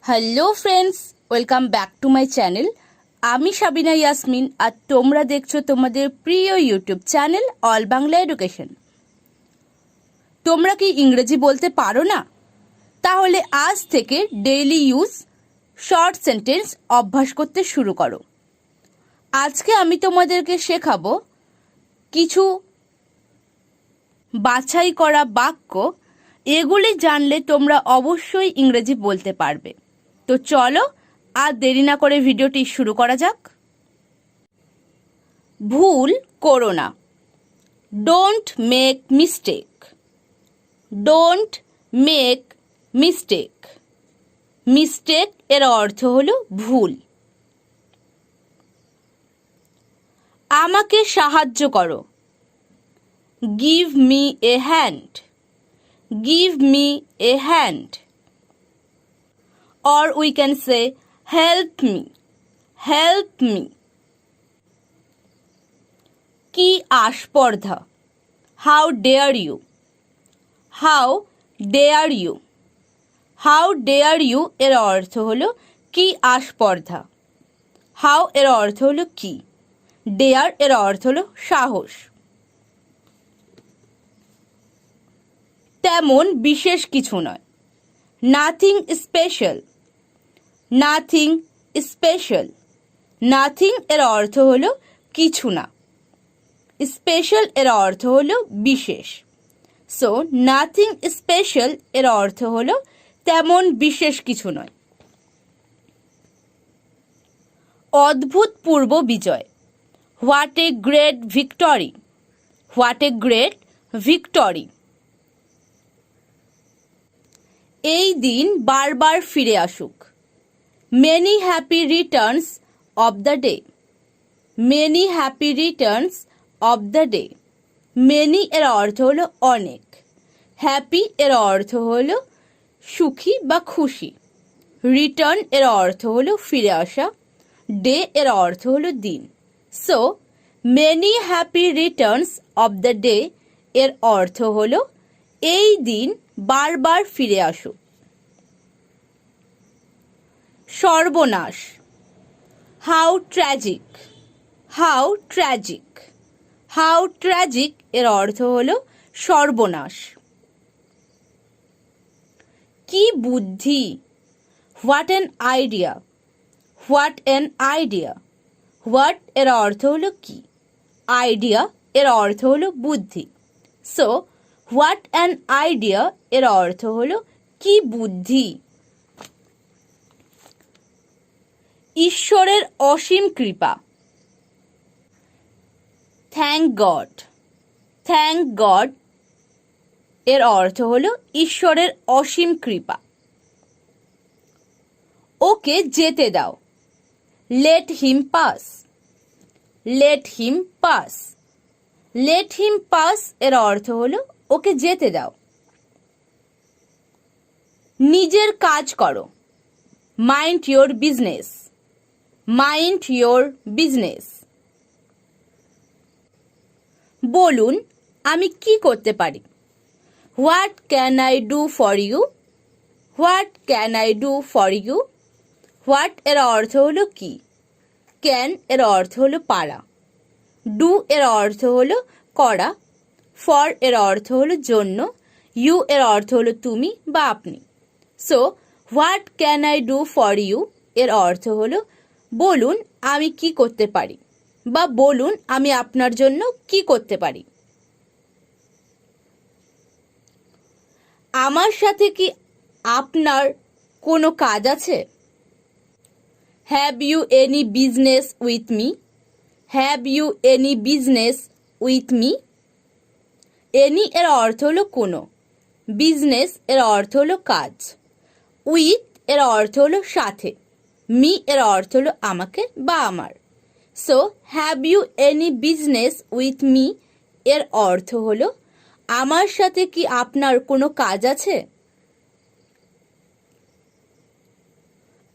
Hello friends, welcome back to my channel. আমি সাবিনা ইয়াসমিন আর তোমরা দেখছো তোমাদের প্রিয় YouTube channel all Bangla education. তোমরা কি ইংরেজি বলতে পারো না? তাহলে আজ থেকে ডেইলি ইউজ শর্ট সেন্টেন্স অভ্যাস করতে শুরু করো। আজকে আমি তোমাদেরকে শেখাবো কিছু বাছাই করা বাক্য। এগুলি জানলে তোমরা অবশ্যই ইংরেজি বলতে পারবে। তো চলো আর দেরি না করে ভিডিওটি শুরু করা যাক। ভুল করো না। Don't make mistake. Don't make mistake. Mistake এর অর্থ হলো ভুল। আমাকে সাহায্য করো। Give me a hand. Give me a hand. Or we can say help me. Help me. কি আস্পর্ধা। How dare you. How dare you. How dare you এর অর্থ হলো কি আস্পর্ধা। How এর অর্থ হলো কি। Dare এর অর্থ হলো সাহস। তেমন বিশেষ কিছু নয়। Nothing special. Nothing special. Nothing এর অর্থ হলো কিছু না। স্পেশাল এর অর্থ হলো বিশেষ। সো নাথিং স্পেশাল এর অর্থ হলো তেমন বিশেষ কিছু নয়। অদ্ভুত পূর্ব বিজয়। What a great victory. What a great victory. এই দিন বারবার ফিরে আসুক। Many happy returns of the day. Many happy returns of the day. Many এর অর্থ হলো অনেক। হ্যাপি এর অর্থ হলো সুখী বা খুশি। রিটার্ন এর অর্থ হলো ফিরে আসা। ডে এর অর্থ হলো দিন। So many happy returns of the day এর অর্থ হলো এই দিন বারবার ফিরে আসুক। সর্বনাশ। How tragic. How tragic. How tragic এর অর্থ হলো সর্বনাশ। কি বুদ্ধি। What an idea. What an idea. What এর অর্থ হলো কি। আইডিয়া এর অর্থ হলো বুদ্ধি। সো হোয়াট অ্যান আইডিয়া এর অর্থ হলো কি বুদ্ধি। ঈশ্বরের অসীম কৃপা। Thank god. থ্যাংক গড এর অর্থ হলো ঈশ্বরের অসীম কৃপা। ওকে যেতে দাও। Let him pass. Let him pass. Let him pass এর অর্থ হলো ওকে যেতে দাও। নিজের কাজ করো। Mind your business. Mind your business. বলুন আমি কি করতে পারি। What can I do for you. What can I do for you. What এর অর্থ হলো কি। ক্যান এর অর্থ হলো পারা। ডু এর অর্থ হলো করা। ফর এর অর্থ হলো জন্য। ইউ এর অর্থ হলো তুমি বা আপনি। So what can I do for you এর অর্থ হলো বলুন আমি কি করতে পারি বা বলুন আমি আপনার জন্য কি করতে পারি। আমার সাথে কি আপনার কোনো কাজ আছে। Have you any business with me. Have you any business with me. Any এর অর্থ হলো কোনো। বিজনেস এর অর্থ হলো কাজ। উইথ এর অর্থ হলো সাথে। মি এর অর্থ হলো আমাকে বা আমার। So have you any business with me এর অর্থ হলো আমার সাথে কি আপনার কোনো কাজ আছে।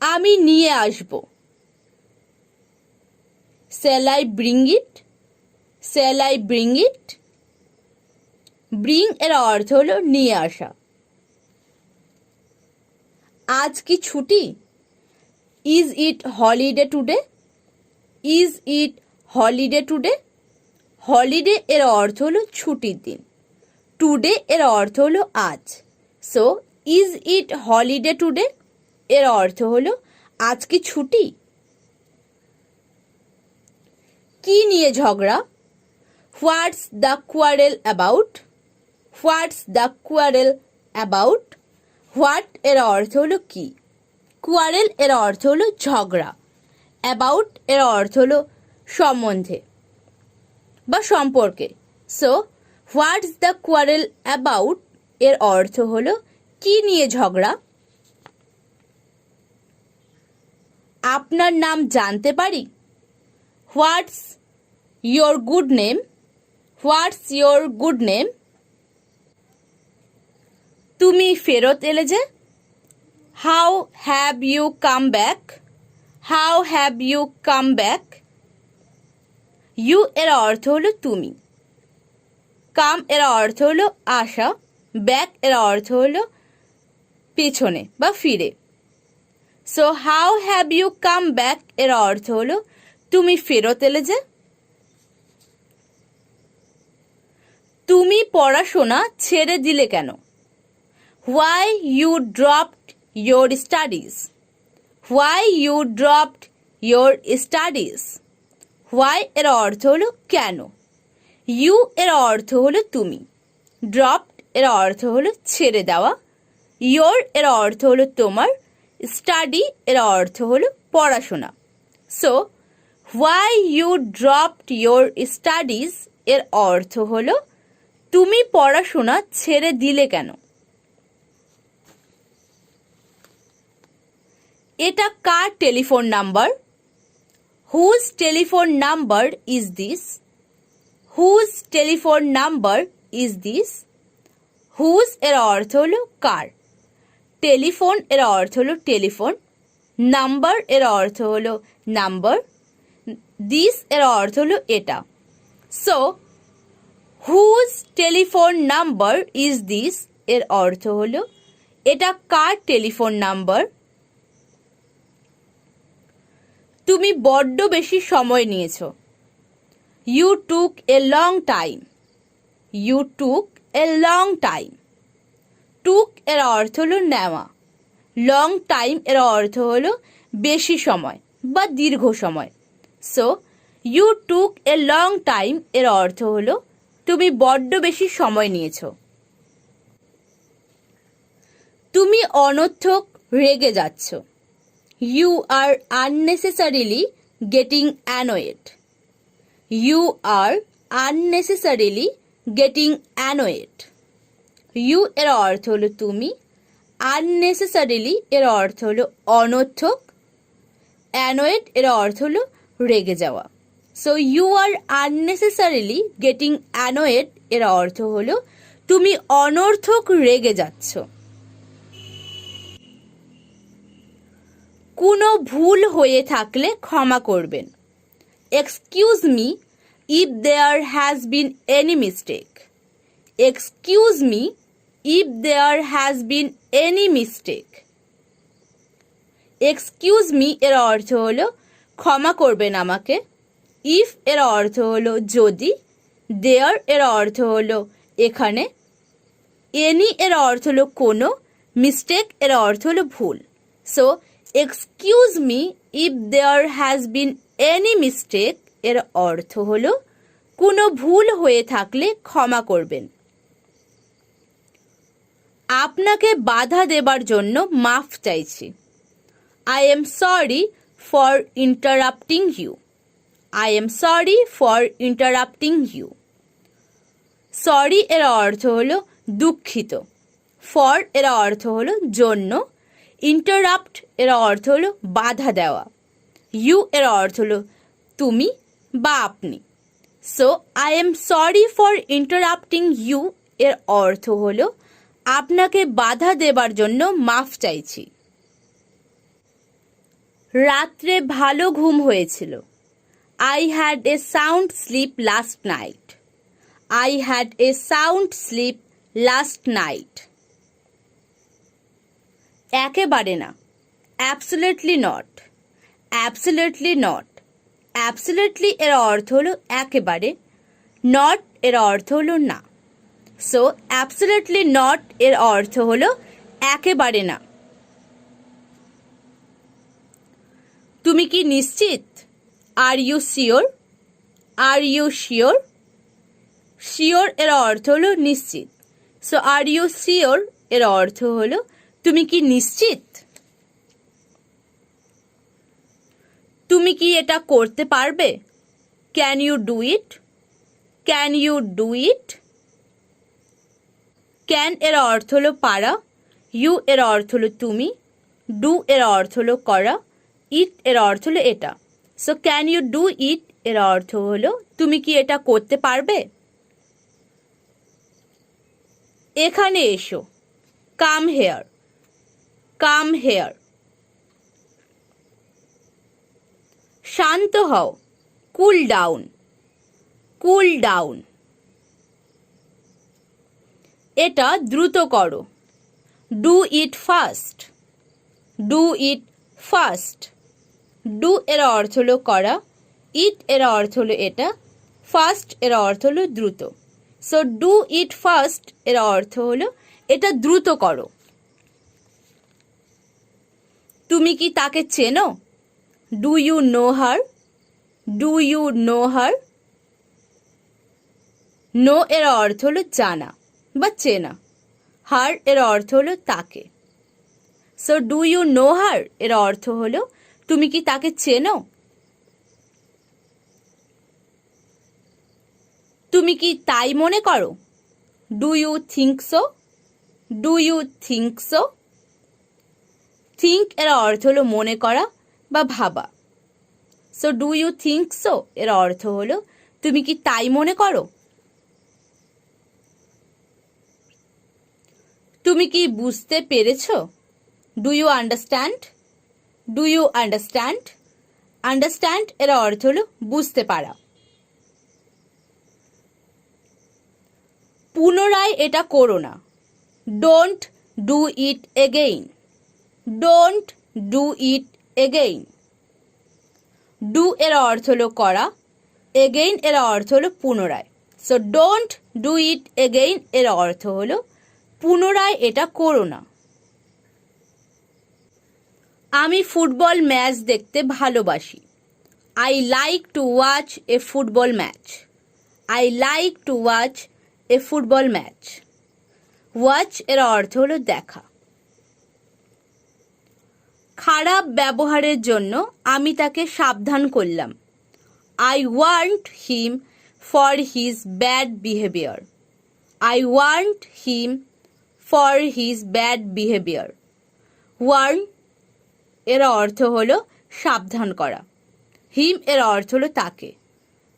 আমি নিয়ে আসব। Shall I bring it. Shall I bring it. Bring এর অর্থ হলো নিয়ে আসা। আজ কি ছুটি। Is it holiday today? Is it holiday today? Holiday এর অর্থ হলো ছুটির দিন, টুডে এর অর্থ হলো আজ। So is it holiday today এর অর্থ হলো আজ কি ছুটি? কি নিয়ে ঝগড়া? What's the quarrel about? What's the quarrel about? What এর অর্থ হলো কি, কোয়ারেল এর অর্থ হলো ঝগড়া, অ্যাবাউট এর অর্থ হলো সম্বন্ধে বা সম্পর্কে। So what's the quarrel about এর অর্থ হলো কি নিয়ে ঝগড়া। আপনার নাম জানতে পারি? What's your good name? What's your good name? তুমি ফেরত এলে যে? How have you come back? How have you come back? You এর অর্থ হলো তুমি, কাম এর অর্থ হলো আসা, ব্যাক এর অর্থ হলো পেছনে বা ফিরে। So how have you come back এর অর্থ হলো তুমি ফেরত এলে যে। তুমি পড়াশোনা ছেড়ে দিলে কেন? Why you dropped your studies? Why you dropped your studies? Why এর অর্থ হলো কেন, ইউ এর অর্থ হলো তুমি, ড্রপড এর অর্থ হলো ছেড়ে দেওয়া, ইয়োর এর অর্থ হলো তোমার, স্টাডি এর অর্থ হলো পড়াশোনা। So why you dropped your studies এর অর্থ হলো তুমি পড়াশোনা ছেড়ে দিলে কেন। এটা কার telephone number? Whose telephone number is this? Whose telephone number is this? Whose এর অর্থ হলো কার, টেলিফোন এর অর্থ হলো টেলিফোন, নাম্বার এর অর্থ হলো নাম্বার, দিস এর অর্থ হলো এটা। So whose telephone number is this এর অর্থ হলো এটা কার টেলিফোন নাম্বার। তুমি বড্ড বেশি সময় নিয়েছো। You took a long time. You took a long time. Took এর অর্থ হলো নেওয়া, লং টাইম এর অর্থ হলো বেশি সময় বা দীর্ঘ সময়। So you took a long time এর অর্থ হলো তুমি বড্ড বেশি সময় নিয়েছো। তুমি অনর্থক রেগে যাচ্ছ। You are unnecessarily getting annoyed. You are unnecessarily getting annoyed. You এর অর্থ হলো তুমি, আননেসেসারিলি এর অর্থ হলো অনর্থক, অ্যানোয়েড এর অর্থ হলো রেগে যাওয়া। So you are unnecessarily getting annoyed এর অর্থ হলো তুমি অনর্থক রেগে যাচ্ছ। কোনো ভুল হয়ে থাকলে ক্ষমা করবেন। Excuse me if there has been any mistake. Excuse me if there has been any mistake. Excuse me এর অর্থ হলো ক্ষমা করবেন আমাকে, ইফ এর অর্থ হলো যদি, দেয়ার এর অর্থ হলো এখানে, এনি এর অর্থ হলো কোনো, মিস্টেক এর অর্থ হলো ভুল। So excuse me if there has been any mistake এর অর্থ হলো কোনো ভুল হয়ে থাকলে ক্ষমা করবেন। আপনাকে বাধা দেবার জন্য মাফ চাইছি। I am sorry for interrupting you. I am sorry for interrupting you. Sorry এর অর্থ হলো দুঃখিত, ফর এর অর্থ হলো জন্য, ইন্টারাপ্ট এর অর্থ হলো বাধা দেওয়া, ইউ এর অর্থ হলো তুমি বা আপনি। So I am sorry for interrupting you এর অর্থ হলো আপনাকে বাধা দেবার জন্য মাফ চাইছি। রাত্রে ভালো ঘুম হয়েছিল। I had a sound sleep last night. I had a sound sleep last night. একেবারে না, absolutely not. Absolutely not. Absolutely এর অর্থ হলো একেবারে, নট এর অর্থ হলো না। সো অ্যাবসলিউটলি নট এর অর্থ হলো একেবারে না। তুমি কি নিশ্চিত? Are you sure? Are you sure? Sure এর অর্থ হলো নিশ্চিত। সো আর ইউ শিওর এর অর্থ হলো তুমি কি নিশ্চিত? তুমি কি এটা করতে পারবে? Can you do it? Can you do it? Can এর অর্থ হলো পারা, ইউ এর অর্থ হলো তুমি, ডু এর অর্থ হলো করা, ইট এর অর্থ হলো এটা। So can you do it এর অর্থ হলো তুমি কি এটা করতে পারবে? এখানে এসো, কাম হেয়ার। Come here. শান্ত হও, কুল ডাউন। Cool down. এটা দ্রুত করো, do it fast. Do it fast. Do এর অর্থ হলো করা, ইট এর অর্থ হলো এটা, ফাস্ট এর অর্থ হলো দ্রুত। সো ডু ইট ফাস্ট এর অর্থ হলো এটা দ্রুত করো। তুমি কি তাকে চেনো? Do you know her? Do you know her? Know এর অর্থ হলো জানা বা চেনা, হার এর অর্থ হলো তাকে। So do you know her এর অর্থ হলো তুমি কি তাকে চেনো? তুমি কি তাই মনে করো? Do you think so? Do you think so? Think এর অর্থ হলো মনে করা বা ভাবা। So do you think so এর অর্থ হলো তুমি কি তাই মনে করো? তুমি কি বুঝতে পেরেছো? Do you understand? Do you understand? Understand এর অর্থ হলো বুঝতে পারা। পুনরায় এটা করো না, don't do it again. Don't do it again. Do এর অর্থ হলো করা, এগেইন এর অর্থ হলো পুনরায়। So don't do it again এর অর্থ হলো পুনরায় এটা করো না। আমি ফুটবল ম্যাচ দেখতে ভালোবাসি। I like to watch A football match. I like to watch A football match. Watch এর অর্থ হলো দেখা। খারাপ ব্যবহারের জন্য আমি তাকে সাবধান করলাম। I warned him for his bad behaviour. I warned him for his bad behaviour. Warn এর অর্থ হলো সাবধান করা, হিম এর অর্থ হলো তাকে,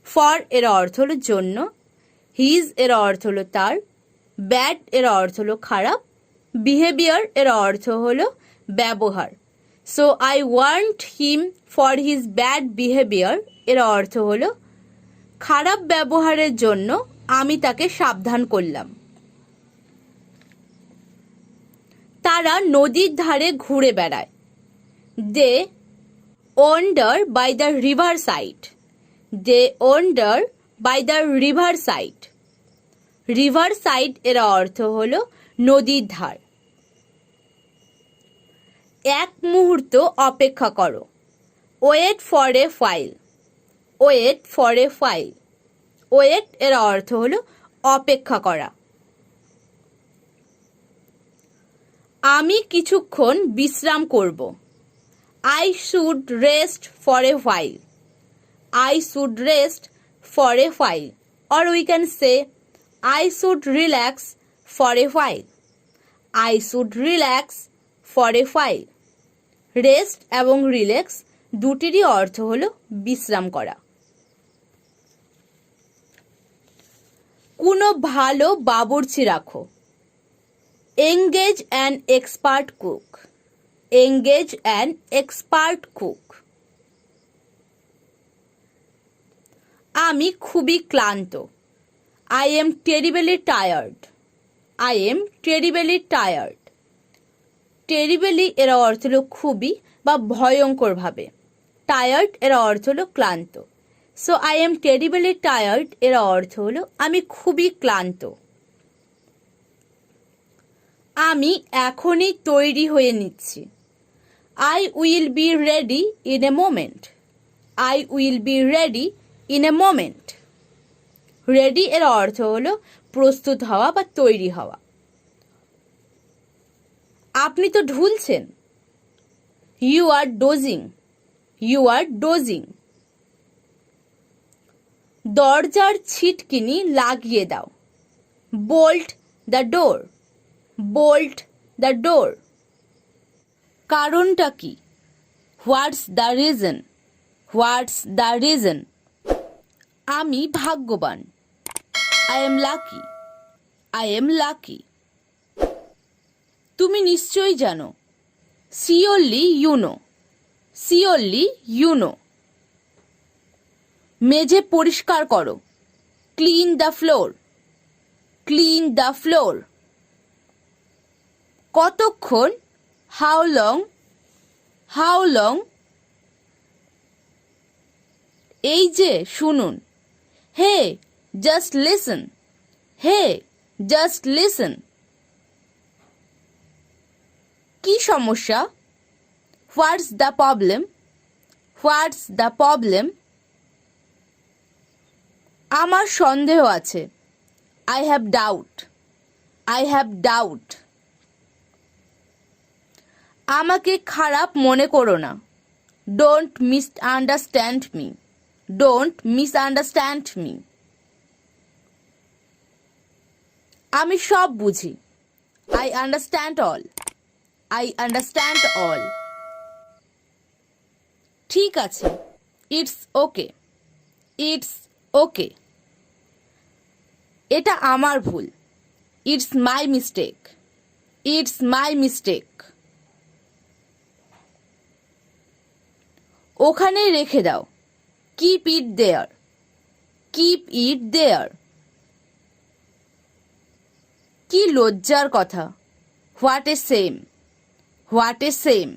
ফর এর অর্থ হলো জন্য, হিজ এর অর্থ হলো তার, ব্যাড এর অর্থ হলো খারাপ, বিহেভিয়ার এর অর্থ হলো ব্যবহার। So I want him for his bad behaviour এর অর্থ হলো খারাপ ব্যবহারের জন্য আমি তাকে সাবধান করলাম। তারা নদীর ধারে ঘুরে বেড়ায়। They wander by the river side. They wander by the river side. River side এর অর্থ হলো নদীর ধার। এক মুহূর্ত অপেক্ষা করো, wait for a while. Wait for a while. Wait এর অর্থ হলো অপেক্ষা করা। আমি কিছুক্ষণ বিশ্রাম করব। I should rest for a while. I should rest for a while. Or we can say I should relax for a while. I should relax for a while. Rest এবং রিল্যাক্স দুটিরই অর্থ হলো বিশ্রাম করা। কোনো ভালো বাবুর্চি রাখো। Engage an expert cook. Engage an expert cook. আমি খুবই ক্লান্ত। I am terribly tired. I am terribly tired. Terribly এর অর্থ হলো খুবই বা ভয়ঙ্কর ভাবে। টায়ার্ড এর অর্থ হলো ক্লান্ত। So I M terribly tired এর অর্থ হলো আমি খুবই ক্লান্ত। আমি এখনই তৈরি হয়ে নিচ্ছি। I will be ready in a moment. I will be ready in a moment. Ready এর অর্থ হলো প্রস্তুত হওয়া বা তৈরি হওয়া। আপনি তো ঢুলছেন। You are dozing. You are dozing. দরজার ছিটকিনি লাগিয়ে দাও। Bolt the door. Bolt the door. কারণটা কি? What's the reason. What's the reason. আমি ভাগ্যবান। I am lucky. I am lucky. তুমি নিশ্চয়ই জানো। Surely you know. Surely you know. মেঝে পরিষ্কার করো। Clean the floor. Clean the floor. কতক্ষণ? How long. How long. এই যে শুনুন। Hey just listen. Hey just listen. কি সমস্যা? What's the problem. What's the problem. আমার সন্দেহ আছে। I have doubt. I have doubt. আমাকে খারাপ মনে করো না। Don't misunderstand me. Don't misunderstand me. আমি সব বুঝি। I understand all. I understand all. ঠিক আছে। It's okay. It's okay. এটা আমার ভুল। It's my mistake. It's my mistake. ওখানেই রেখে দাও। Keep it there. Keep it there. কি লজ্জার কথা। What a shame. What a shame.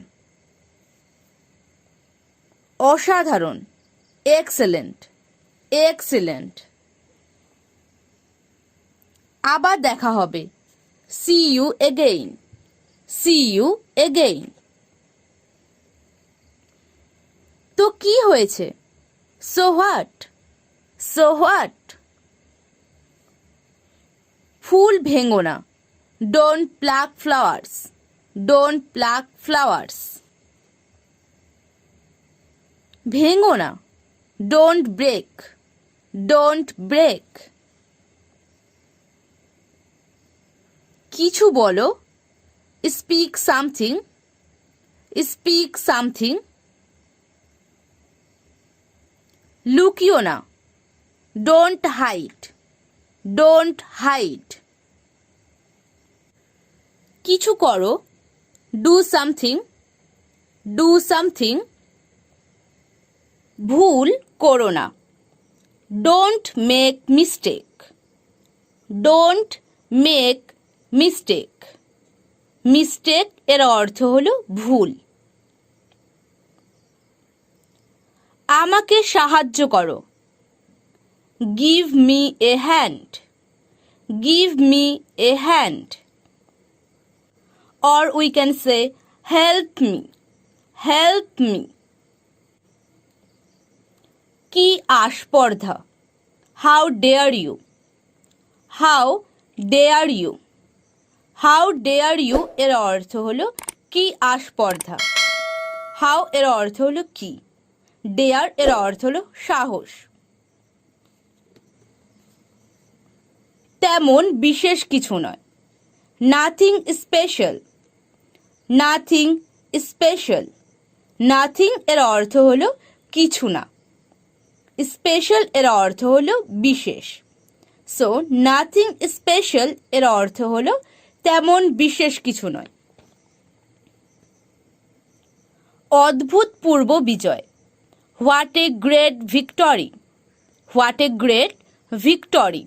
অসাধারণ। এক্সেলেন্ট। এক্সেলেন্ট। আবার দেখা হবে। See you again. See you again. তো কি হয়েছে? So what. So what. ফুল ভেঙো না। Don't pluck flowers. Don't pluck flowers. ভেঙো না। Don't break. Don't break. কিছু বলো। Speak something. Speak something. লুকিও না। Don't hide. Don't hide. কিছু করো। Do something. Do something. ভুল করো না। Don't make mistake. Don't make mistake. Mistake এর অর্থ হলো ভুল। আমাকে সাহায্য করো। Give me a hand. Give me a hand. or we can say help me. Help me. কি আস্পর্ধা। How dare you. How dare you. How dare you এর অর্থ হলো কি আস্পর্ধা। How এর অর্থ হলো কি। Dare এর অর্থ হলো সাহস। তেমন বিশেষ কিছু নয়। Nothing special. Nothing special. Nothing এর অর্থ হলো কিছু না। স্পেশাল এর অর্থ হলো বিশেষ। সো নাথিং স্পেশাল এর অর্থ হলো তেমন বিশেষ কিছু নয়। অদ্ভুতপূর্ব বিজয়। What a great victory. What a great victory.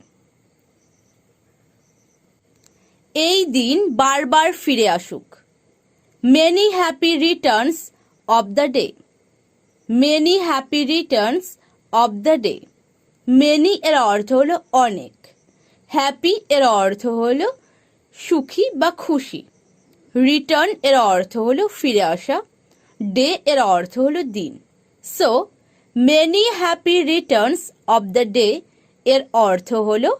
এই দিন বারবার ফিরে আসুক। Many happy returns of the day. Many happy returns of the day. Many এর অর্থ হলো অনেক, হ্যাপি এর অর্থ হলো সুখী বা খুশি, রিটার্ন এর অর্থ হলো ফিরে আসা, ডে এর অর্থ হলো দিন। So many happy returns of the day এর অর্থ হলো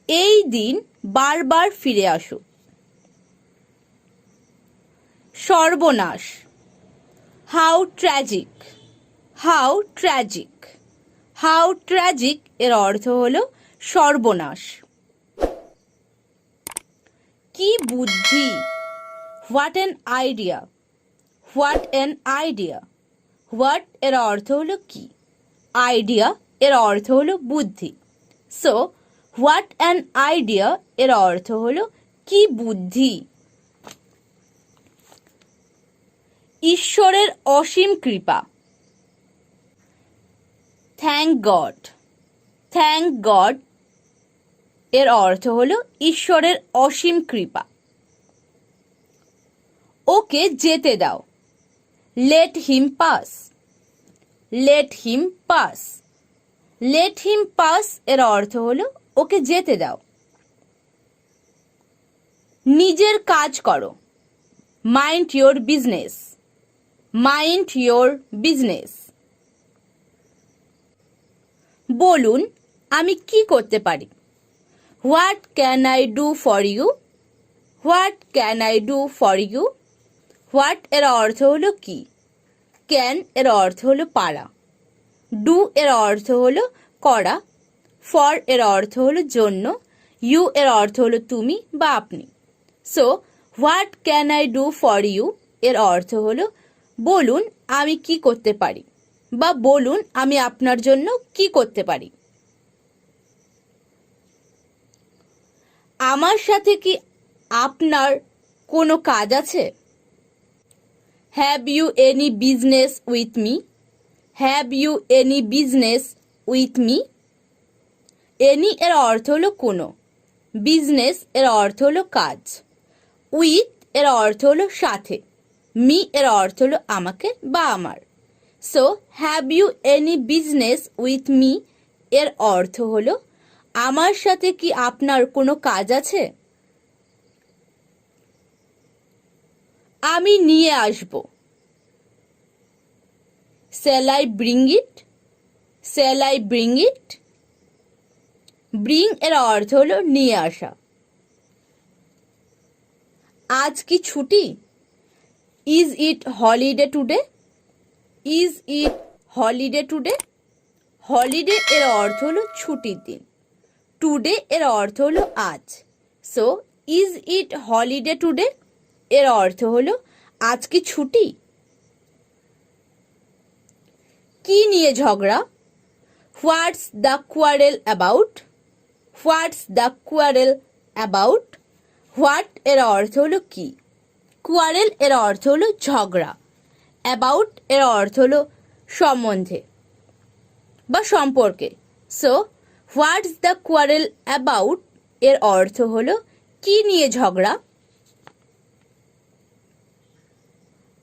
এই দিন বারবার ফিরে আসুক। সর্বনাশ, how tragic, how tragic, how tragic এর অর্থ হলো সর্বনাশ। কি বুদ্ধি, what an idea, what an idea, what এর অর্থ হলো কি, আইডিয়া এর অর্থ হলো বুদ্ধি। সো হোয়াট অ্যান আইডিয়া এর অর্থ হলো কি বুদ্ধি। ঈশ্বরের অসীম কৃপা, থ্যাংক গড, থ্যাংক গড এর অর্থ হলো ঈশ্বরের অসীম কৃপা। ওকে যেতে দাও, let him pass, let him pass, let him pass এর অর্থ হলো ওকে যেতে দাও। নিজের কাজ করো, mind your business, mind your business. বলুন আমি কি করতে পারি, what can I do for you, what can I do for you. What এর অর্থ হলো কি, ক্যান এর অর্থ হলো পারা, ডু এর অর্থ হলো করা, ফর এর অর্থ হলো জন্য, ইউ এর অর্থ হলো তুমি বা আপনি। So what can I do for you এর অর্থ হলো বলুন আমি কি করতে পারি বা বলুন আমি আপনার জন্য কি করতে পারি। আমার সাথে কি আপনার কোনো কাজ আছে, have you any business with me, have you any business with me. Any এর অর্থ হলো কোনো, বিজনেস এর অর্থ হলো কাজ, উইথ এর অর্থ হলো সাথে, মি এর অর্থ হলো আমাকে বা আমার। So have you any business with me এর অর্থ হলো আমার সাথে কি আপনার কোনো কাজ আছে। আমি নিয়ে আসব, shall I bring it, shall I bring it. Bring এর অর্থ হলো নিয়ে আসা। আজ কি ছুটি, is it holiday today, is it holiday today. Holiday এর অর্থ হলো ছুটির দিন, টুডে এর অর্থ হলো আজ। So is it holiday today এর অর্থ হলো আজ কি ছুটি। কি নিয়ে ঝগড়া, what's the quarrel about, what's the quarrel about. What এর অর্থ হলো কি, কোয়ারেল এর অর্থ হলো ঝগড়া, অ্যাবাউট এর অর্থ হলো সম্বন্ধে বা সম্পর্কে। So what's the quarrel about এর অর্থ হলো কি নিয়ে ঝগড়া।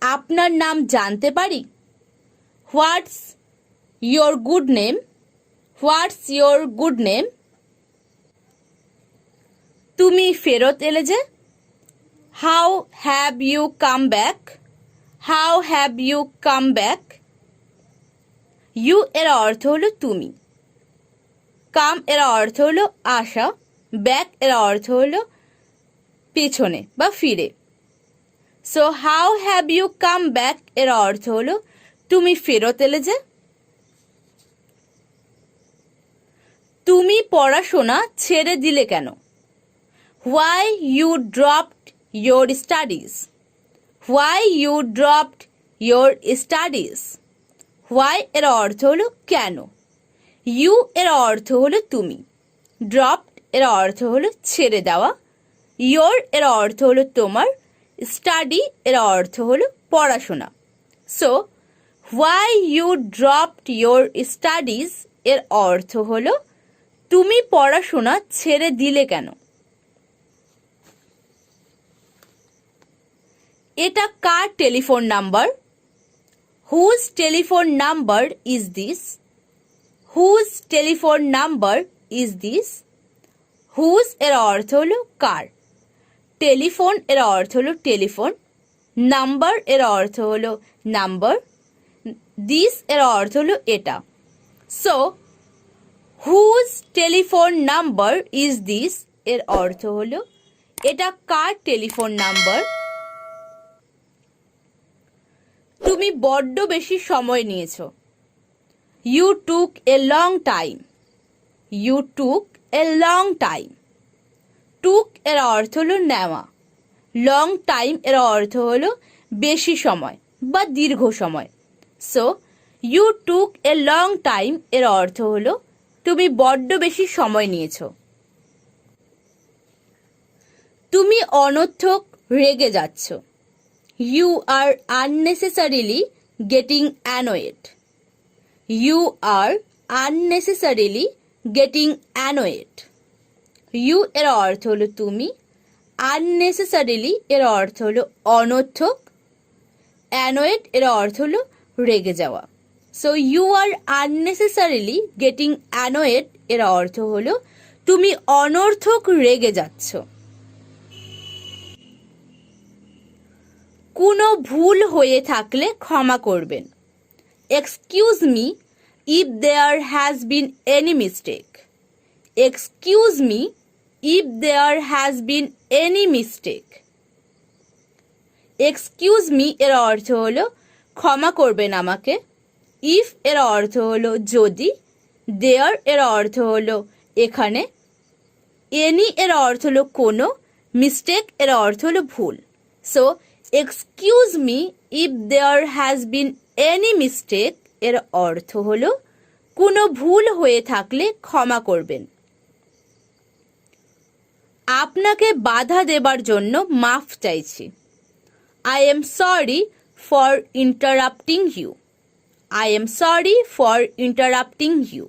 আপনার নাম জানতে পারি, what's your good name, what's your good name. তুমি ফেরত এলে যে, how have you come back, how have you come back. You এর অর্থ হলো তুমি, কাম এর অর্থ হলো আসা, ব্যাক এর অর্থ হলো পেছনে বা ফিরে। So how have you come back এর অর্থ হলো তুমি ফেরত এলে যে। তুমি পড়াশোনা ছেড়ে দিলে কেন, why you dropped your studies, why you dropped your studies. Why এর অর্থ হলো কেন, ইউ এর অর্থ হলো তুমি, ড্রপড এর অর্থ হলো ছেড়ে দেওয়া, ইয়োর এর অর্থ হলো তোমার, স্টাডি এর অর্থ হলো পড়াশোনা। So why you dropped your studies এর অর্থ হলো তুমি পড়াশোনা ছেড়ে দিলে কেন। এটা কার telephone number, whose telephone number is this? Whose telephone number is this? Whose এর অর্থ হলো কার, টেলিফোন এর অর্থ হলো টেলিফোন, নাম্বার এর অর্থ হলো নাম্বার, দিস এর অর্থ হলো এটা। So whose telephone number is this এর অর্থ হলো এটা কার টেলিফোন নাম্বার। তুমি বড্ড বেশি সময় নিয়েছো। You took a long time. You took a long time. Took এর অর্থ হলো নেওয়া, লং টাইম এর অর্থ হলো বেশি সময় বা দীর্ঘ সময়। So you took a long time এর অর্থ হলো তুমি বড্ড বেশি সময় নিয়েছো। তুমি অনর্থক রেগে যাচ্ছ। You are unnecessarily getting annoyed. You are unnecessarily getting annoyed. You এর অর্থ হলো তুমি, আননেসেসারিলি এর অর্থ হলো অনর্থক, অ্যানয়েড এর অর্থ হলো রেগে যাওয়া। So you are unnecessarily getting annoyed এর অর্থ হলো তুমি অনর্থক রেগে যাচ্ছ। কোনো ভুল হয়ে থাকলে ক্ষমা করবেন। Excuse me if there has been any mistake. Excuse me if there has been any mistake. Excuse me এর অর্থ হলো ক্ষমা করবেন আমাকে, ইফ এর অর্থ হলো যদি, দেয়ার এর অর্থ হলো এখানে, এনি এর অর্থ হলো কোনো, মিস্টেক এর অর্থ হলো ভুল। So excuse me if there has been any mistake এর অর্থ হলো কোনো ভুল হয়ে থাকলে ক্ষমা করবেন। আপনাকে বাধা দেবার জন্য মাফ চাইছি। I am sorry for interrupting you. I am sorry for interrupting you.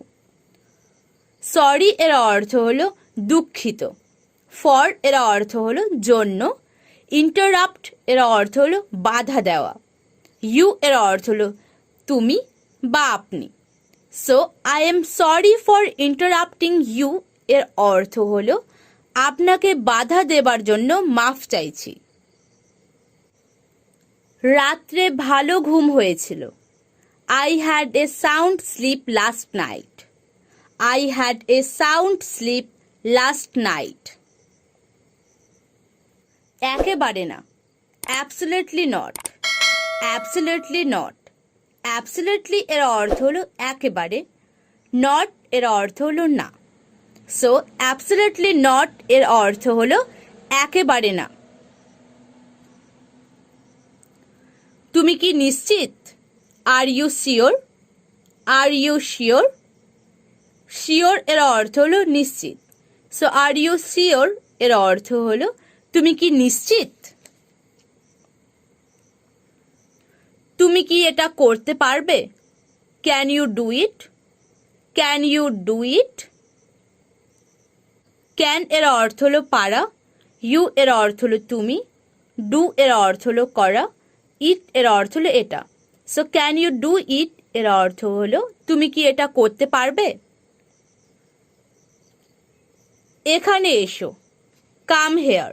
Sorry এর অর্থ হলো দুঃখিত, ফর এর অর্থ হলো জন্য, ইন্টারাপ্ট এর অর্থ হলো বাধা দেওয়া, ইউ এর অর্থ হলো তুমি বা আপনি। So I am sorry for interrupting you এর অর্থ হলো আপনাকে বাধা দেবার জন্য মাফ চাইছি। রাত্রে ভালো ঘুম হয়েছিল। I had a sound sleep last night. I had a sound sleep last night. একেবারে না, absolutely not. Absolutely not. Absolutely এর অর্থ হলো একেবারে, নট এর অর্থ হলো না। সো অ্যাবসলিউটলি নট এর অর্থ হলো একেবারে না। তুমি কি নিশ্চিত? Are you sure? Are you sure? Sure এর অর্থ হলো নিশ্চিত। সো আর ইউ শিওর এর অর্থ হলো তুমি কি নিশ্চিত? তুমি কি এটা করতে পারবে? Can you do it? Can you do it? Can এর অর্থ হলো পারা, ইউ এর অর্থ হলো তুমি, ডু এর অর্থ হলো করা, ইট এর অর্থ হলো এটা। So can you do it এর অর্থ হলো তুমি কি এটা করতে পারবে? এখানে এসো। Come here.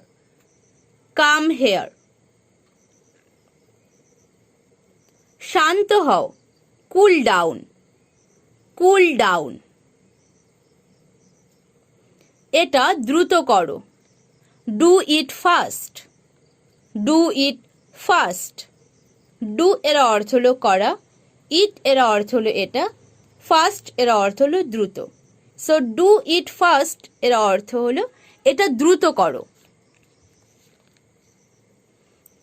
Come here. শান্ত হও। Cool down. Cool down. এটা দ্রুত করো। Do it fast. Do it fast. Do এর অর্থ হলো করা, ইট এর অর্থ হলো এটা, ফাস্ট এর অর্থ হলো দ্রুত। সো ডু ইট ফাস্ট এর অর্থ হলো এটা দ্রুত করো।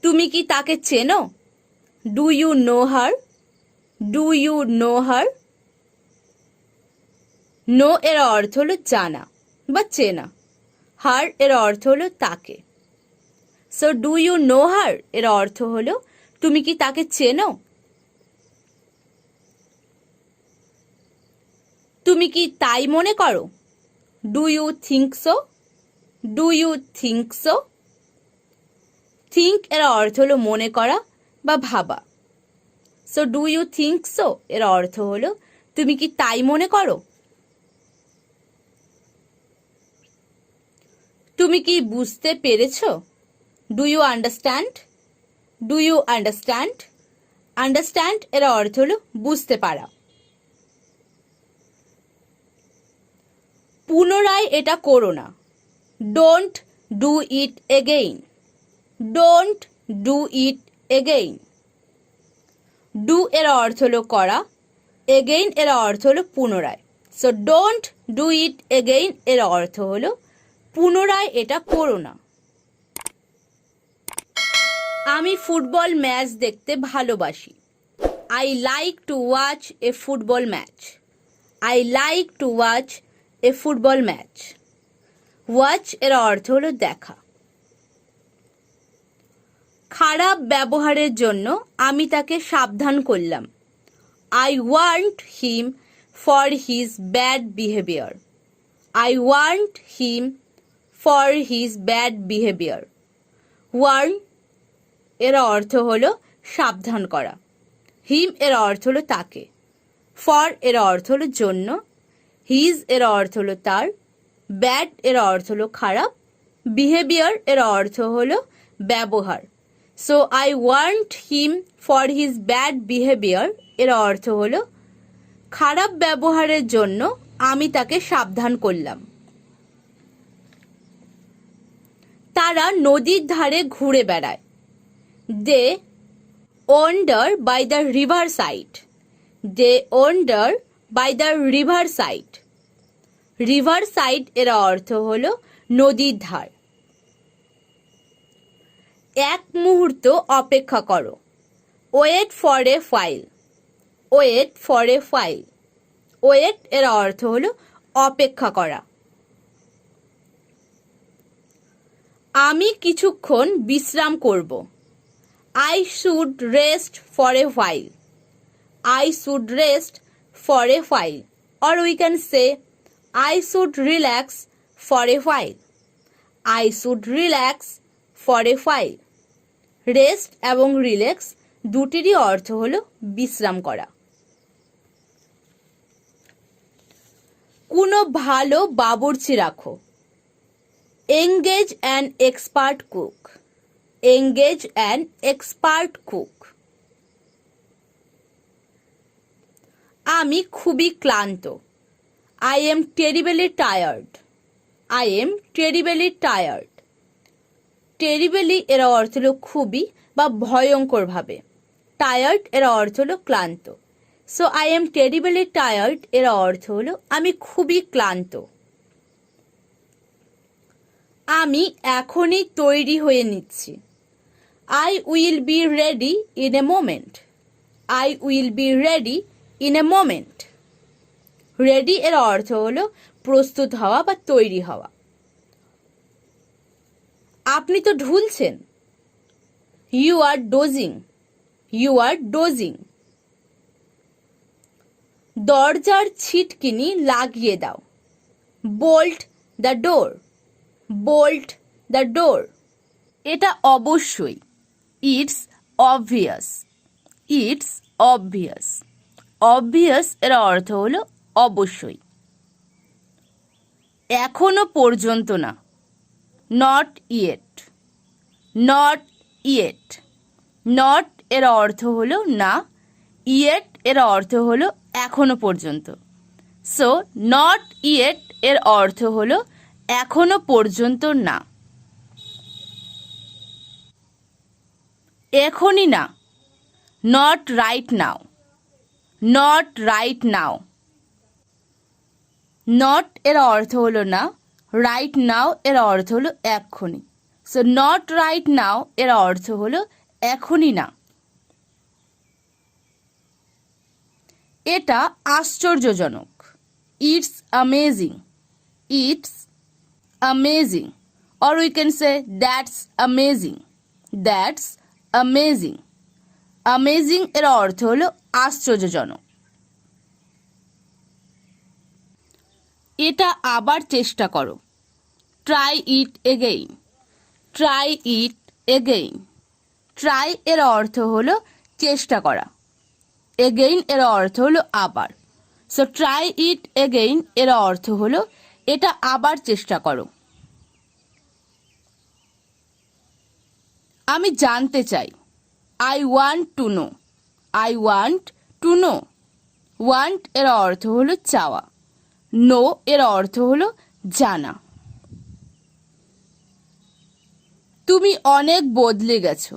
তুমি কি তাকে চেনো? Do you know her? Do you know her? Know এর অর্থ হলো জানা বা চেনা, হার এর অর্থ হলো তাকে। So do you know her এর অর্থ হলো তুমি কি তাকে চেনো? তুমি কি তাই মনে করো? Do you think so? Do you think so? Think এর অর্থ হলো মনে করা বা ভাবা। So do you think so এর অর্থ হলো তুমি কি তাই মনে করো? তুমি কি বুঝতে পেরেছো? Do you understand? Do you understand? Understand এর অর্থ হলো বুঝতে পারা। পুনরায় এটা করো না। Don't do it again. Don't do it again. Do এর অর্থ হলো করা, এগেইন এর অর্থ হলো পুনরায়। So don't do it again এর অর্থ হলো পুনরায় এটা করো না। আমি ফুটবল ম্যাচ দেখতে ভালোবাসি। I like to watch A football match. I like to watch A football match. Watch এর অর্থ হলো দেখা। খারাপ ব্যবহারের জন্য আমি তাকে সাবধান করলাম। I warned him for his bad behaviour. I warned him for his bad behaviour. Warn এর অর্থ হলো সাবধান করা। হিম এর অর্থ হলো তাকে। ফর এর অর্থ হলো জন্য। হিজ এর অর্থ হলো তার। ব্যাড এর অর্থ হলো খারাপ। বিহেভিয়ার এর অর্থ হলো ব্যবহার। So I warned him for his bad behaviour এর অর্থ হলো খারাপ ব্যবহারের জন্য আমি তাকে সাবধান করলাম। তারা নদীর ধারে ঘুরে বেড়ায়। They wander by the river side. They wander by the river side. River side এর অর্থ হলো নদীর ধার। এক মুহূর্ত অপেক্ষা করো। Wait for a while. Wait for a while. Wait এর অর্থ হলো অপেক্ষা করা। আমি কিছুক্ষণ বিশ্রাম করব। I should rest for a while. I should rest for a while. Or we can say I should relax for a while. I should relax for a file. Rest এবং রিল্যাক্স দুটিরই অর্থ হলো বিশ্রাম করা। কোনো ভালো বাবুর্চি রাখো। Engage an expert cook. Engage an expert cook. আমি খুবই ক্লান্ত। I am terribly tired. I am terribly tired. Terribly এর অর্থ হলো খুবই বা ভয়ঙ্কর ভাবে। টায়ার্ড এর অর্থ হলো ক্লান্ত। So I M terribly tired এর অর্থ হলো আমি খুবই ক্লান্ত। আমি এখনই তৈরি হয়ে নিচ্ছি। I will be ready in a moment. I will be ready in a moment. Ready এর অর্থ হলো প্রস্তুত হওয়া বা তৈরি হওয়া। আপনি তো ঢুলছেন। You are dozing. You are dozing. দরজার ছিটকিনি লাগিয়ে দাও। Bolt the door. Bolt the door. এটা অবশ্যই। It's obvious. It's obvious. Obvious এর অর্থ হলো অবশ্যই। এখনো পর্যন্ত না। Not yet. Not yet. Not এর অর্থ হলো না। ইয়েট এর অর্থ হলো এখনো পর্যন্ত। সো নট ইয়েট এর অর্থ হলো এখনো পর্যন্ত না। এখনই না। Not right now. Not right now. Not এর অর্থ হলো না। রাইট নাও এর অর্থ হলো এক্ষুনি। সো নট রাইট নাও এর অর্থ হলো এখনই না। এটা আশ্চর্যজনক। It's amazing. It's amazing. Or we can say that's amazing. That's amazing. Amazing এর অর্থ হলো আশ্চর্যজনক। এটা আবার চেষ্টা করো। Try it again. Try it again. Try এর অর্থ হলো চেষ্টা করা। এগেইন এর অর্থ হলো আবার। সো ট্রাই ইট এগেইন এর অর্থ হলো এটা আবার চেষ্টা করো। আমি জানতে চাই, I want to know. I want to know. Want এর অর্থ হলো চাওয়া, নো এর অর্থ হলো জানা। তুমি অনেক বদলে গেছো।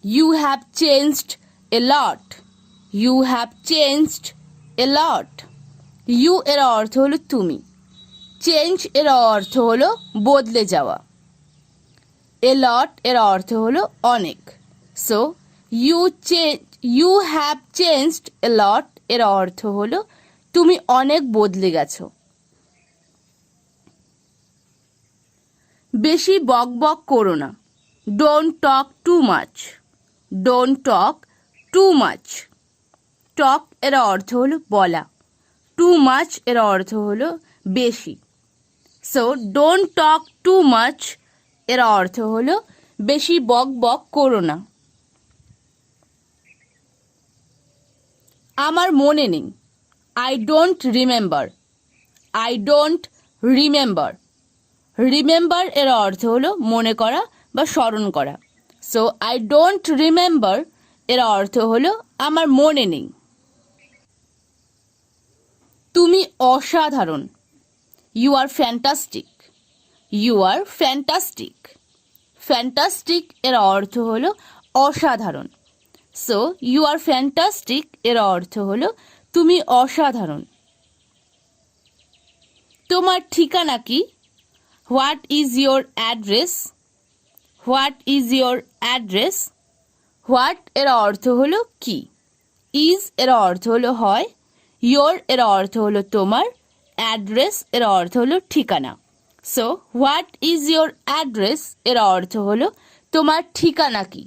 You have changed a lot. You have changed a lot. You এর অর্থ হলো তুমি, চেঞ্জ এর অর্থ হলো বদলে যাওয়া, এ লট এর অর্থ হলো অনেক। So you have changed a লট এর অর্থ হলো তুমি অনেক বদলে গেছো। বেশি বক বক করো না। Don't talk too much. Don't talk too much. Talk এর অর্থ হলো বলা, টু মাচ এর অর্থ হলো বেশি। So don't talk too much এর অর্থ হলো বেশি বক বক করো না। আমার মনে নেই। I don't remember. I don't remember. Remember এর অর্থ হলো মনে করা বা স্মরণ করা। সো আই ডোন্ট রিমেম্বার এর অর্থ হলো আমার মনে নেই। তুমি অসাধারণ। You are fantastic. You are fantastic. Fantastic এর অর্থ হলো অসাধারণ। সো ইউ আর ফ্যান্টাস্টিক এর অর্থ হলো তুমি অসাধারণ। তোমার ঠিকানা কি? What is your address? What is your address? What এর অর্থ হলো কি, ইজ এর অর্থ হলো হয়, ইয়োর এর অর্থ হলো তোমার, অ্যাড্রেস এর অর্থ হলো ঠিকানা। So what is your address এর অর্থ হলো তোমার ঠিকানা কি।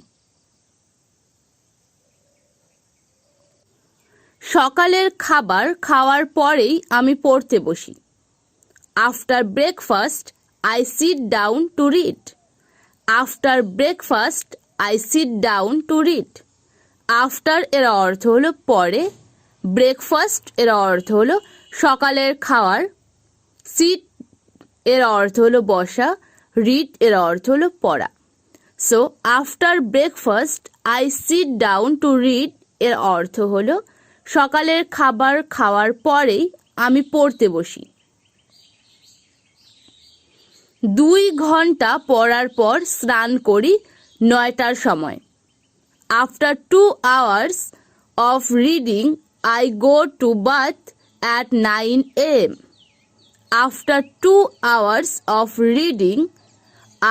সকালের খাবার খাওয়ার পরেই আমি পড়তে বসি। After breakfast I sit down to read. After breakfast I sit down to read. After এর অর্থ হলো পরে, ব্রেকফাস্ট এর অর্থ হলো সকালের খাওয়ার, সিট এর অর্থ হলো বসা, রিড এর অর্থ হলো পড়া। So after breakfast I sit down to read এর অর্থ হলো সকালের খাবার খাওয়ার পরেই আমি পড়তে বসি। 2 ঘন্টা পড়ার পর স্নান করি 9টার সময়। After 2 hours of reading I go to bath at 9 a.m. After 2 hours of reading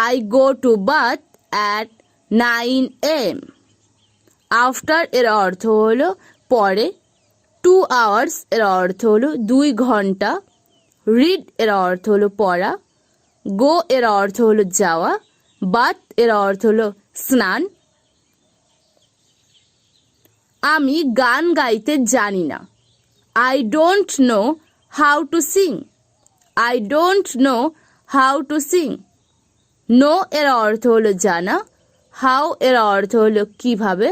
I go to bath at 9 a.m. After এর অর্থ হলো পরে, 2 hours এর অর্থ হলো 2 ঘন্টা, রিড এর অর্থ হলো পড়া, গো এর অর্থ হলো যাওয়া, বাথ এর অর্থ হলো স্নান। আমি গান গাইতে জানি না। I don't know how to sing. I don't know how to sing. Know এর অর্থ হলো জানা, হাউ এর অর্থ হলো কিভাবে,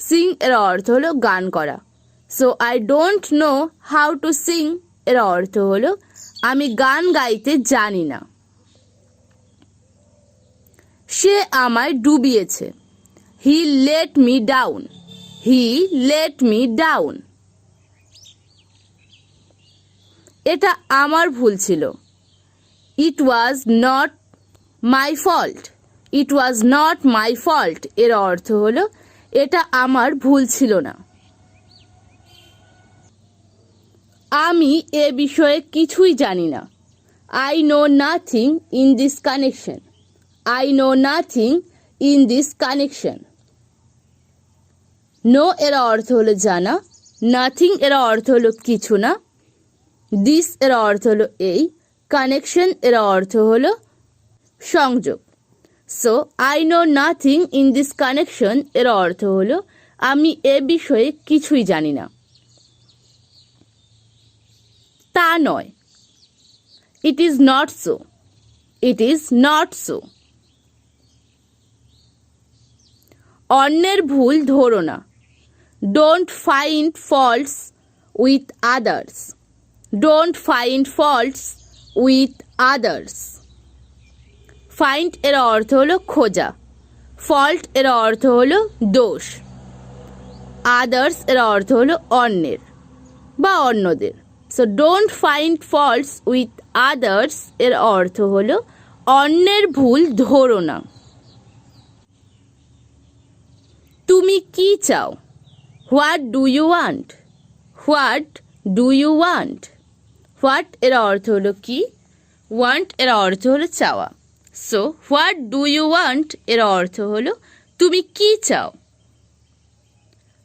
সিং এর অর্থ হলো গান করা। So I don't know how to Singh এর অর্থ হলো আমি গান গাইতে জানি না। সে আমায় ডুবিয়েছে। He let me down. He let me down. এটা আমার ভুল ছিল। It was not my fault. It was not my fault এর অর্থ হলো এটা আমার ভুল ছিল না। আমি এ বিষয়ে কিছুই জানি না। I know nothing in this connection. I know nothing in this connection. Know এর অর্থ হলো জানা, নাথিং এর অর্থ হলো কিছু না, দিস এর অর্থ হলো এই, কানেকশন এর অর্থ হলো সংযোগ। So I know nothing in this connection এর অর্থ হলো আমি এ বিষয়ে কিছুই জানি না। তা নয়। It is not so. It is not so. অন্যের ভুল ধরো না। Don't find faults with others. Don't find faults with others. Find এর অর্থ হলো খোঁজা, ফল্ট এর অর্থ হলো দোষ, আদার্স এর অর্থ হলো অন্যের বা অন্যদের। So don't find faults with others এর অর্থ হলো অন্যের ভুল ধরো না। তুমি কি চাও? What do you want? What do you want? What এর অর্থ হলো কি, ওয়ান্ট এর অর্থ হলো চাওয়া। So what do you want এর অর্থ হলো তুমি কি চাও।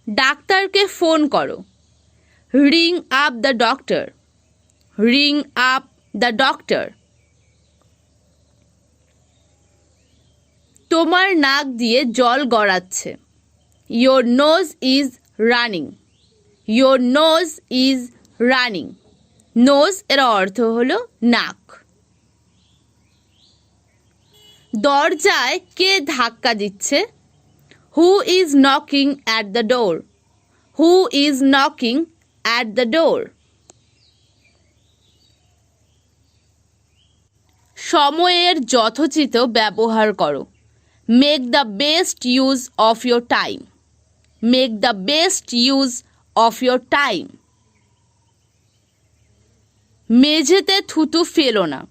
ডাক্তারকে ফোন করো। Ring up the doctor. Ring up the doctor. তোমার নাক দিয়ে জল গড়াচ্ছে। Your nose is running. Your nose is running. Nose এর অর্থ হলো নাক। দরজায় কে ধাক্কা দিচ্ছে? Who is knocking at the door? Who is knocking at the door? সময়ের যথোচিত ব্যবহার করো। Make the best use of your time. Make the best use of your time. মেঝেতে থুতু ফেলো না।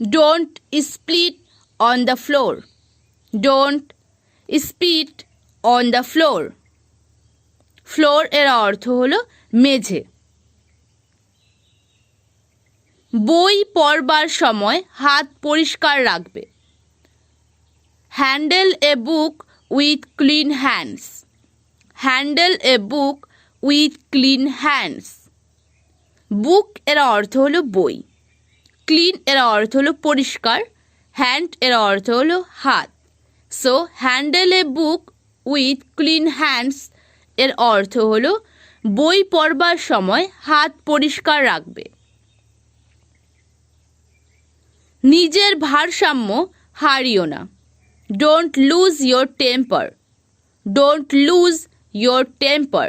Don't spit on the floor. Don't spit on the floor. Floor এর অর্থ হলো মেঝে। বই পড়বার সময় হাত পরিষ্কার রাখবে। Handle a book with clean hands. Handle a book with clean hands. বুক এর অর্থ হলো বই, ক্লিন এর অর্থ হলো পরিষ্কার, হ্যান্ড এর অর্থ হলো হাত। So handle A book with clean hands এর অর্থ হলো বই পড়বার সময় হাত পরিষ্কার রাখবে। নিজের ভারসাম্য হারিও না। Don't lose your temper. Don't lose your temper.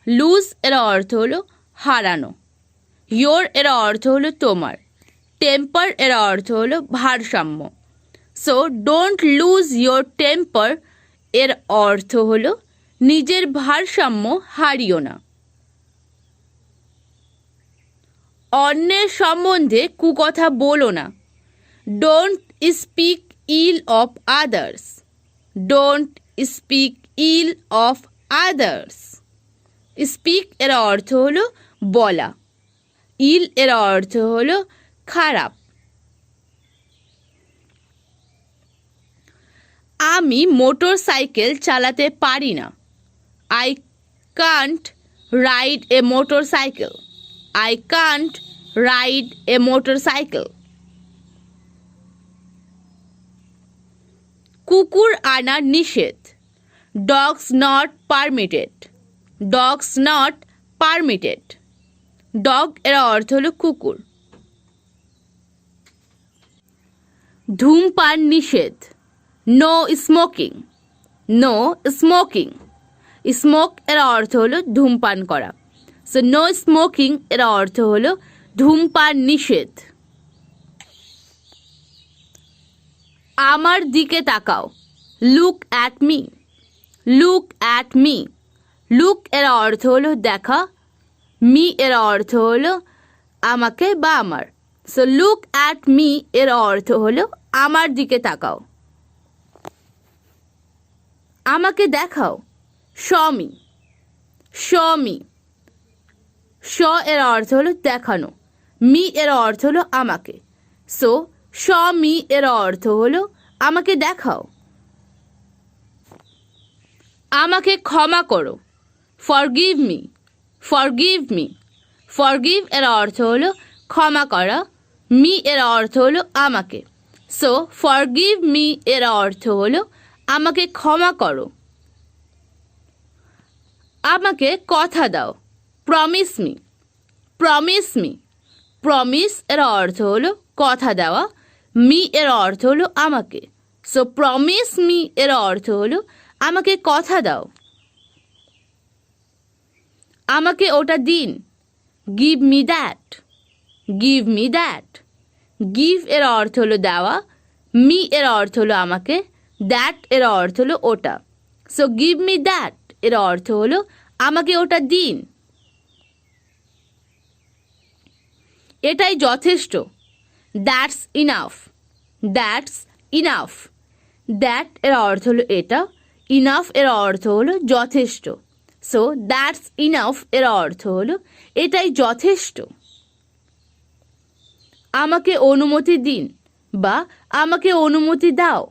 Lose এর অর্থ হলো হারানো, your এর অর্থ হলো তোমার, টেম্পার এর অর্থ হলো ভারসাম্য। So don't lose your temper এর অর্থ হলো নিজের ভারসাম্য হারিও না। অন্যের সম্বন্ধে কুকথা বলো না। Don't speak ill of others. Don't speak ill of others. Speak এর অর্থ হলো বলা, ইল এর অর্থ হলো খারাপ। আমি মোটর সাইকেল চালাতে পারি না। I can't ride a motorcycle. I can't ride a motorcycle. কুকুর আনা নিষেধ। Dogs not permitted. Dogs not permitted. Dog এর অর্থ হলো কুকুর। ধূমপান নিষেধ। No smoking. No smoking. Smoke এর অর্থ হলো ধূমপান করা। সো নো স্মোকিং এর অর্থ হলো ধূমপান নিষেধ। আমার দিকে তাকাও। Look at me. Look at me. Look এর অর্থ হলো দেখা, মি এর অর্থ হলো আমাকে বা আমার। সো লুক অ্যাট মি এর অর্থ হলো আমার দিকে তাকাও। আমাকে দেখাও। Show me. Show me. Show এর অর্থ হলো দেখানো, মি এর অর্থ হলো আমাকে। সো শো মি এর অর্থ হলো আমাকে দেখাও। আমাকে ক্ষমা করো। Forgive me. Forgive me. Forgive এর অর্থ হলো ক্ষমা করা, মি এর অর্থ হলো আমাকে। সো ফরগিভ মি এর অর্থ হলো আমাকে ক্ষমা করো। আমাকে কথা দাও। Promise me. Promise me. Promise এর অর্থ হলো কথা দেওয়া, মি এর অর্থ হলো আমাকে। সো প্রমিস মি এর অর্থ হলো আমাকে কথা দাও। আমাকে ওটা দিন। Give me that. Give me that. Give এর অর্থ হলো দেওয়া, মি এর অর্থ হলো আমাকে, দ্যাট এর অর্থ হলো ওটা। সো গিভ মি দ্যাট এর অর্থ হলো আমাকে ওটা দিন। এটাই যথেষ্ট। That's enough. That's enough. That এর অর্থ হলো এটা, ইনাফ এর অর্থ হলো যথেষ্ট। সো দ্যাটস ইনাফ এর অর্থ হলো এটাই যথেষ্ট। আমাকে অনুমতি দিন বা আমাকে অনুমতি দাও।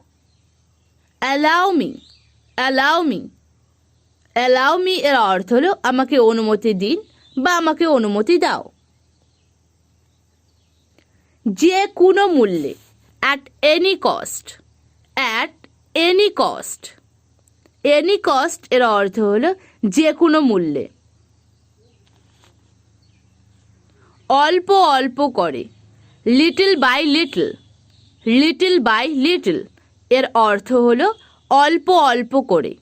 Allow me. Allow me. Allow me এর অর্থ হলো আমাকে অনুমতি দিন বা আমাকে অনুমতি দাও। যে কোনো মূল্যে। At any cost. At any cost. Any cost এর অর্থ হলো যে কোনো মূল্যে। অল্প অল্প করে। Little by little. Little by little এর অর্থ হলো অল্প অল্প করে।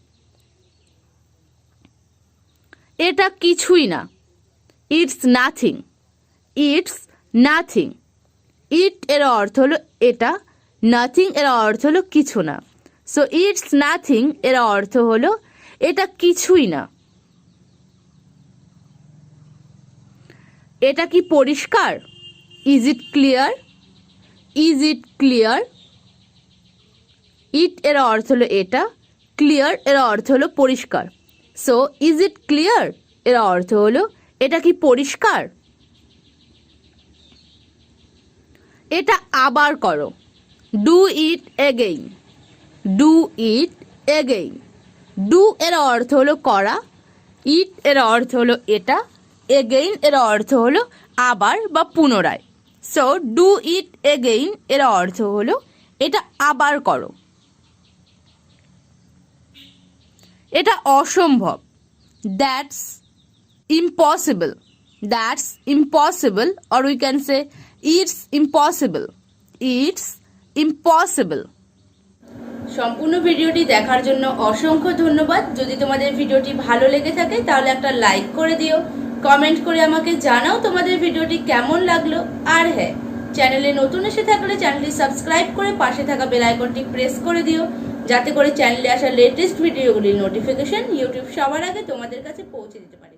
এটা কিছুই না। It's nothing. It's nothing. It এর অর্থ হলো এটা, নাথিং এর অর্থ হলো কিছু না। সো ইটস নাথিং এর অর্থ হলো এটা কিছুই না। এটা কি পরিষ্কার? Is it clear? Is it clear? It এর অর্থ হলো এটা, ক্লিয়ার এর অর্থ হলো পরিষ্কার। সো ইজ ইট ক্লিয়ার এর অর্থ হলো এটা কি পরিষ্কার? এটা আবার করো। Do it again. Do it again. Do এর অর্থ হলো করা, ইট এর অর্থ হলো এটা, এগেইন এর অর্থ হলো আবার বা পুনরায়। সো ডু ইট এগেইন এর অর্থ হলো এটা আবার করো। এটা অসম্ভব। That's impossible. That's impossible or we can say it's impossible. It's impossible. সম্পূর্ণ ভিডিওটি দেখার জন্য অসংখ্য ধন্যবাদ। যদি তোমাদের ভিডিওটি ভালো লেগে থাকে তাহলে একটা লাইক করে দিও, কমেন্ট করে আমাকে জানাও তোমাদের ভিডিওটি কেমন লাগলো। আর হ্যাঁ, চ্যানেলে নতুন এসে থাকলে চ্যানেলটি সাবস্ক্রাইব করে পাশে থাকা বেল আইকনটি প্রেস করে দিও, যাতে করে চ্যানেলে আসা লেটেস্ট ভিডিওগুলির নোটিফিকেশন ইউটিউব সবার আগে তোমাদের কাছে পৌঁছে দিতে পারে।